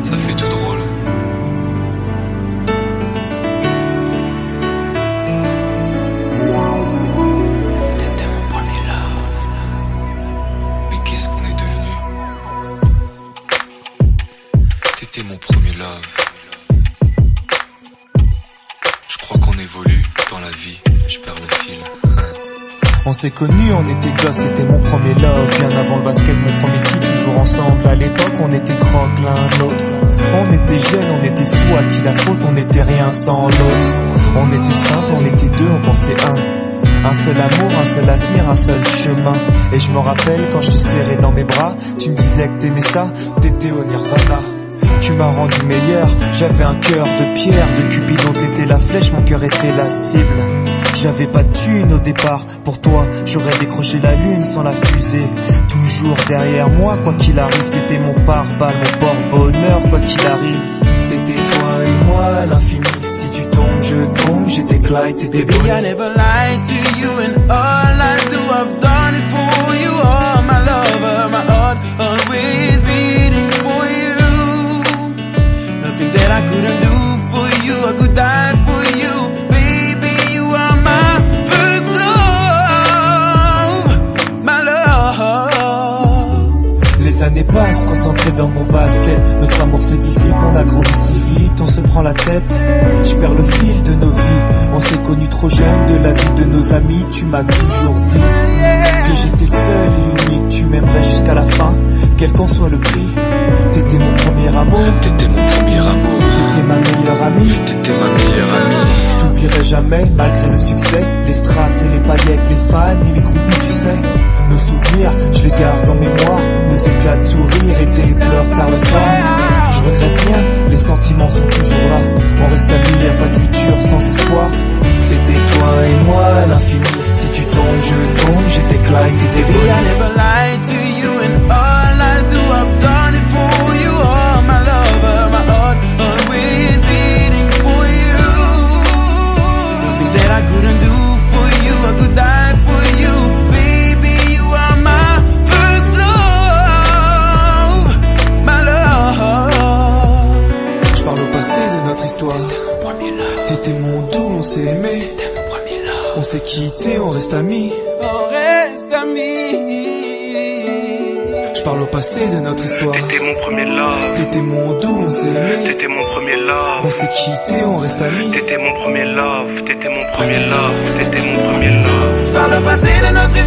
Ça fait tout drôle. T'étais mon premier love. Mais qu'est-ce qu'on est devenu? T'étais mon premier love. Je crois qu'on évolue dans la vie. Je perds le fil. On s'est connus, on était gosses, c'était mon premier love. Bien avant le basket, mon premier titre, toujours ensemble. À l'époque, on était croque l'un l'autre. On était jeunes, on était fous, à qui la faute, on n'était rien sans l'autre. On était simple, on était deux, on pensait un seul amour, un seul avenir, un seul chemin. Et je me rappelle quand je te serrais dans mes bras, tu me disais que t'aimais ça, t'étais au Nirvana. Tu m'as rendu meilleur, j'avais un cœur de pierre, de Cupidon t'étais la flèche, mon cœur était la cible. J'avais pas de thune au départ, pour toi j'aurais décroché la lune sans la fusée. Toujours derrière moi, quoi qu'il arrive, t'étais mon pare-balles, mon porte-bonheur, quoi qu'il arrive. C'était toi et moi à l'infini, si tu tombes je tombe, j'étais Clyde, t'étais Baby, I never lied to you and all I do, I've done it for you. Oh, my lover, my heart always beating for you. Nothing that I couldn't do for you, I could die for you. Baby, you are my first love, my love. Les années passent, concentrées dans mon basket. Notre amour se dissipe, on a grandi si vite, on se prend la tête. Je perds le fil de nos vies, on s'est connus trop jeunes. De la vie de nos amis, tu m'as toujours dit que j'étais le seul et l'unique. Tu m'aimerais jusqu'à la fin, quel qu'en soit le prix. T'étais mon premier amour, T'étais mon premier amour. t'étais ma meilleure amie. T'étais ma meilleure amie. Je t'oublierai jamais, malgré le succès. Les strass et les paillettes, les fans et les groupies, tu sais. Nos souvenirs, je les garde en mémoire. Nos éclats de sourire et tes pleurs tard le soir. Je regrette rien, les sentiments sont toujours là. On reste amis, y'a pas de futur sans espoir. C'était toi et moi à l'infini. Si tu tombes, je tombe, j'étais Clyde, t'étais Baby, I Bonnie. never lied to you and all I do, I've done it for you. Oh, my lover, my heart always beating for you. Nothing that I couldn't do for you, I could die for you. Baby, you are my first love, my love. Je parle au passé de notre histoire. T'étais mon doux, on s'est aimé. On s'est quitté, on reste amis. On reste amis. Je parle au passé de notre histoire. T'étais mon premier love. T'étais mon doux, on s'est aimé. T'étais mon premier love. On s'est quitté, on reste amis. T'étais mon premier love. T'étais mon premier love. T'étais mon premier love. Par le passé de notre